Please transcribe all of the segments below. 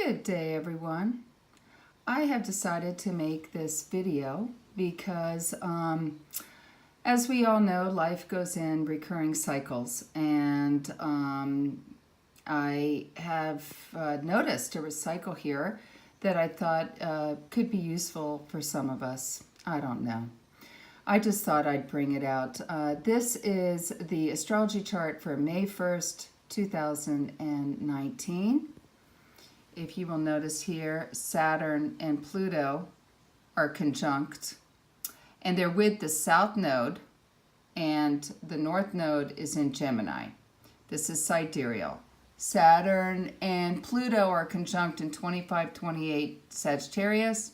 Good day, everyone. I have decided to make this video because, as we all know, life goes in recurring cycles, and I have noticed a cycle here that I thought could be useful for some of us. I don't know. I just thought I'd bring it out. This is the astrology chart for May 1st, 2019. If you will notice here, Saturn and Pluto are conjunct, and they're with the South Node, and the North Node is in Gemini. This is sidereal. Saturn and Pluto are conjunct in 25-28 Sagittarius,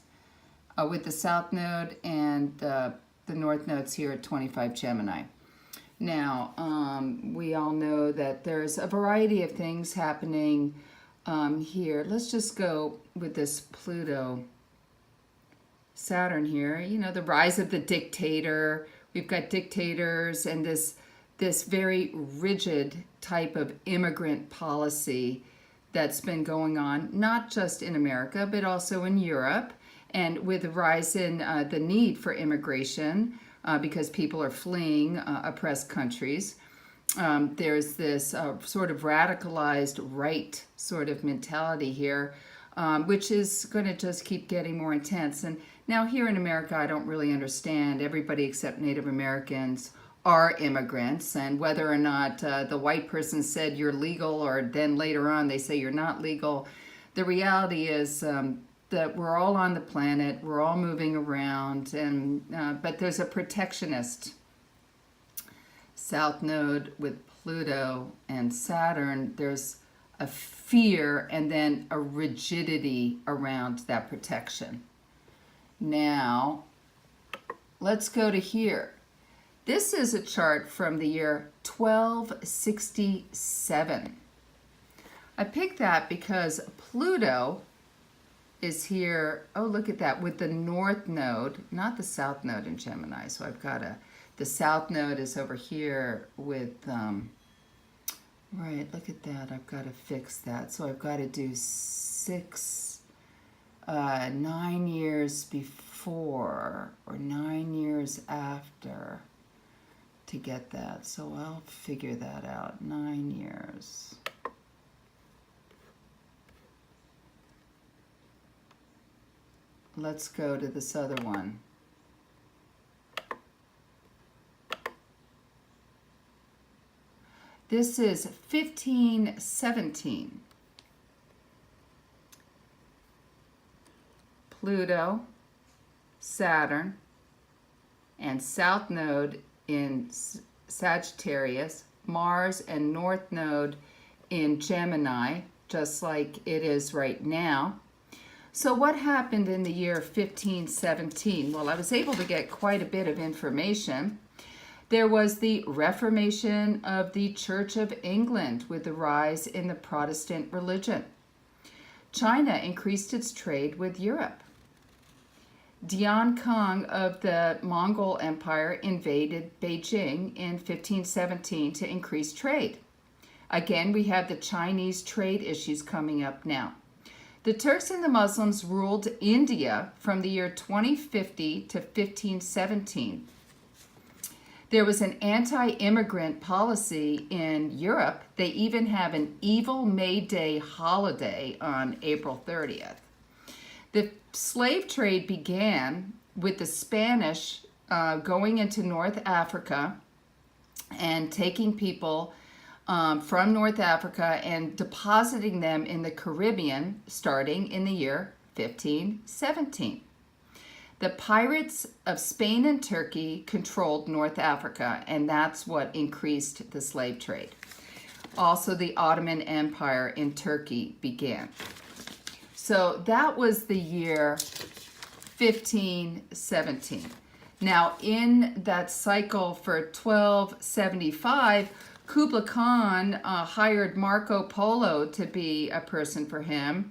with the South Node, and the North Node's here at 25 Gemini. Now, we all know that there's a variety of things happening here. Let's just go with this Pluto Saturn here. You know, the rise of the dictator. We've got dictators and this very rigid type of immigrant policy that's been going on, not just in America, but also in Europe. And with the rise in the need for immigration because people are fleeing oppressed countries. There's this sort of radicalized right sort of mentality here, which is going to just keep getting more intense. And now here in America, I don't really understand. Everybody except Native Americans are immigrants, and whether or not the white person said you're legal, or then later on they say you're not legal, the reality is that we're all on the planet, we're all moving around, and but there's a protectionist South Node with Pluto and Saturn. There's a fear and then a rigidity around that protection. Now, let's go to here. This is a chart from the year 1267. I picked that because Pluto is here, oh, look at that, with the North Node, not the South Node in Gemini. So I've got the South Node is over here with, right, look at that. I've got to fix that. So I've got to do 9 years before or 9 years after to get that. So I'll figure that out, 9 years. Let's go to this other one. This is 1517. Pluto, Saturn, and South Node in Sagittarius, Mars and North Node in Gemini, just like it is right now. So what happened in the year 1517? Well, I was able to get quite a bit of information. There was the Reformation of the Church of England with the rise in the Protestant religion. China increased its trade with Europe. Dian Kang of the Mongol Empire invaded Beijing in 1517 to increase trade. Again, we have the Chinese trade issues coming up now. The Turks and the Muslims ruled India from the year 2050 to 1517. There was an anti-immigrant policy in Europe. They even have an evil May Day holiday on April 30th. The slave trade began with the Spanish going into North Africa and taking people from North Africa and depositing them in the Caribbean starting in the year 1517. The pirates of Spain and Turkey controlled North Africa, and that's what increased the slave trade. Also, the Ottoman Empire in Turkey began. So that was the year 1517. Now, in that cycle for 1275, Kublai Khan hired Marco Polo to be a person for him.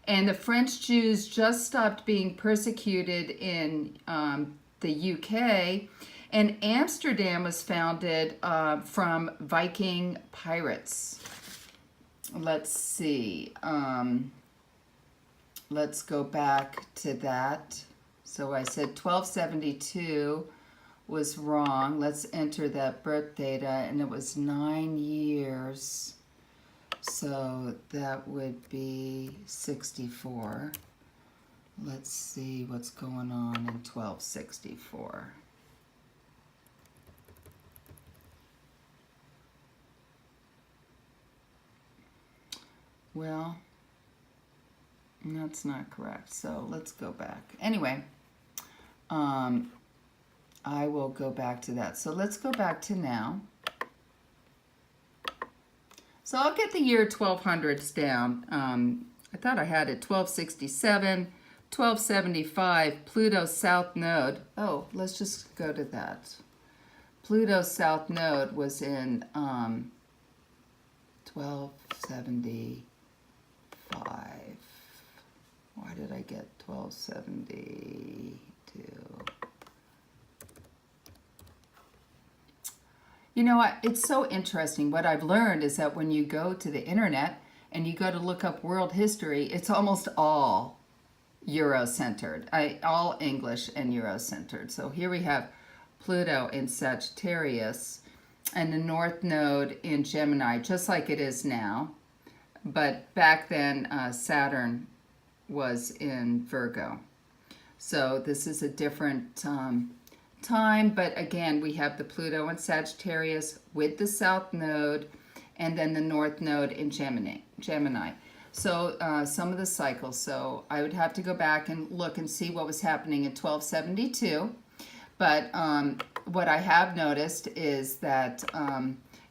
And the French Jews just stopped being persecuted in the UK, and Amsterdam was founded from Viking pirates. Let's see. let's go back to that. So I said 1272 was wrong. Let's enter that birth data, and it was 9 years. So that would be 64. Let's see what's going on in 1264. Well, that's not correct. So let's go back. Anyway, I will go back to that. So let's go back to now. So I'll get the year 1200s down. I thought I had it 1267, 1275, Pluto South Node. Oh, let's just go to that. Pluto South Node was in 1275. Why did I get 1272? You know what? It's so interesting. What I've learned is that when you go to the internet and you go to look up world history, it's almost all Euro-centered, all English and Euro-centered. So here we have Pluto in Sagittarius and the North Node in Gemini, just like it is now. But back then, Saturn was in Virgo. So this is a different time, but again, we have the Pluto in Sagittarius with the South Node and then the North Node in Gemini. So some of the cycles. So I would have to go back and look and see what was happening in 1272. But what I have noticed is that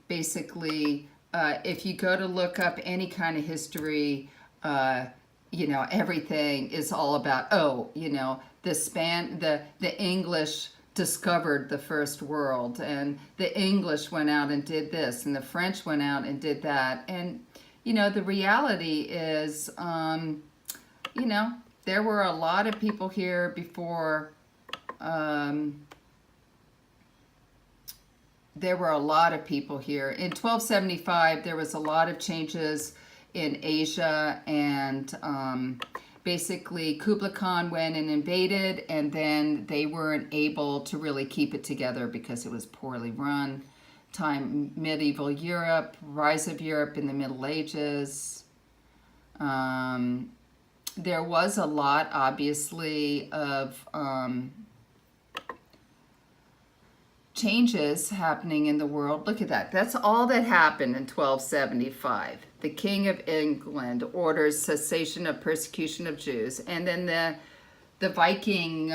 basically if you go to look up any kind of history, you know, everything is all about, the English discovered the first world, and the English went out and did this, and the French went out and did that. And, you know, the reality is, you know, there were a lot of people here before, there were a lot of people here. In 1275, there was a lot of changes in Asia, and basically Kublai Khan went and invaded, and then they weren't able to really keep it together because it was poorly run. Medieval Europe, rise of Europe in the Middle Ages. There was a lot, obviously, of changes happening in the world. Look at that. That's all that happened in 1275. The King of England orders cessation of persecution of Jews. And then the Viking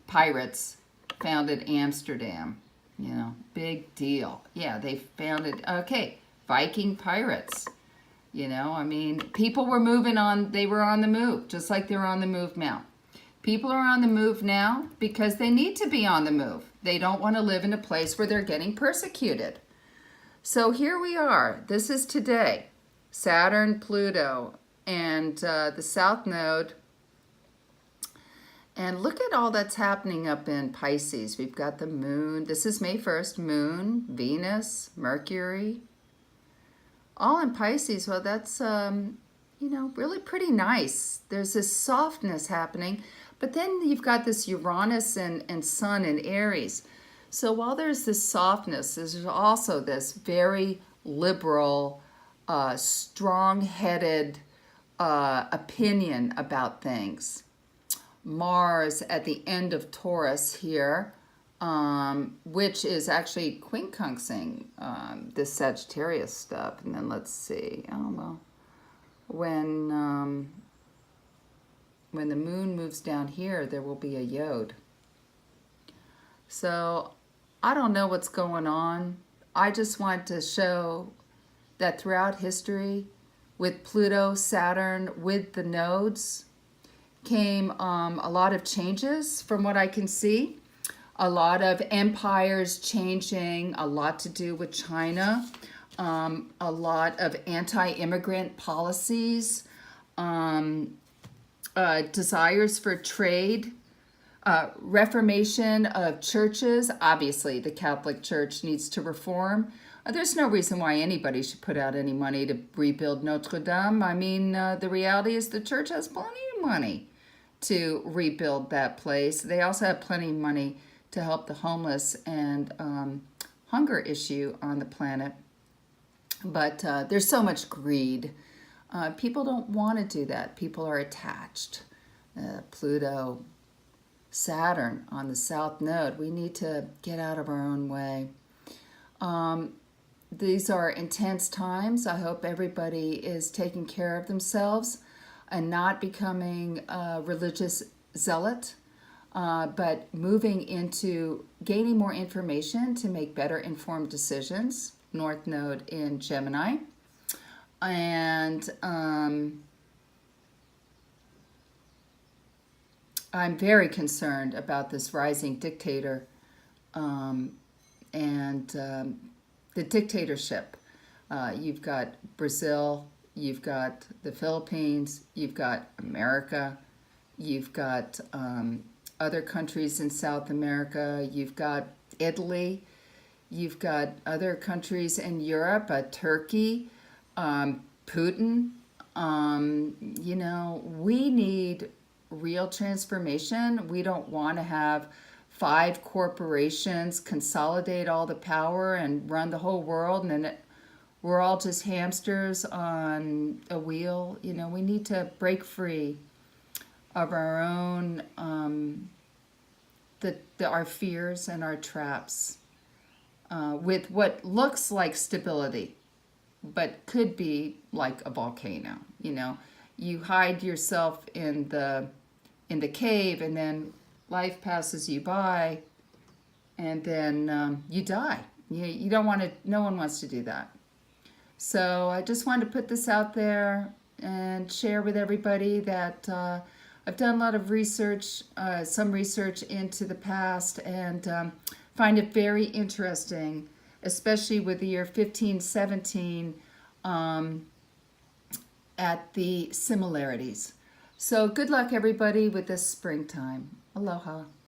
pirates founded Amsterdam. You know, big deal. Yeah, they founded, okay, Viking pirates. You know, I mean, people were moving on. They were on the move, just like they're on the move now. People are on the move now because they need to be on the move. They don't want to live in a place where they're getting persecuted. So here we are. This is today. Saturn, Pluto, and the South Node. And look at all that's happening up in Pisces. We've got the moon. This is May 1st. Moon, Venus, Mercury. All in Pisces. Well, that's, you know, really pretty nice. There's this softness happening. But then you've got this Uranus and Sun in Aries. So while there's this softness, there's also this very liberal, strong-headed opinion about things. Mars at the end of Taurus here, which is actually quincunxing this Sagittarius stuff. And then let's see. Oh, well, when the moon moves down here, there will be a yod. So I don't know what's going on. I just want to show that throughout history, with Pluto, Saturn, with the nodes, came a lot of changes from what I can see. A lot of empires changing, a lot to do with China, a lot of anti-immigrant policies, desires for trade, reformation of churches. Obviously, the Catholic Church needs to reform. There's no reason why anybody should put out any money to rebuild Notre Dame. I mean, the reality is the church has plenty of money to rebuild that place. They also have plenty of money to help the homeless and hunger issue on the planet. But there's so much greed. People don't want to do that. People are attached. Pluto, Saturn on the south node. We need to get out of our own way. These are intense times. I hope everybody is taking care of themselves and not becoming a religious zealot, but moving into gaining more information to make better informed decisions. North Node in Gemini. And I'm very concerned about this rising dictator and the dictatorship. You've got Brazil, you've got the Philippines, you've got America, you've got other countries in South America, you've got Italy, you've got other countries in Europe, Turkey, Putin. You know, we need real transformation. We don't want to have 5 corporations consolidate all the power and run the whole world, and then we're all just hamsters on a wheel. You know, we need to break free of our own, our fears and our traps with what looks like stability, but could be like a volcano. You know, you hide yourself in the cave, and then life passes you by, and then you die. You don't want to. No one wants to do that. So I just wanted to put this out there and share with everybody that I've done a lot of research, some research into the past, and find it very interesting, especially with the year 1517 at the similarities. So good luck, everybody, with this springtime. Aloha.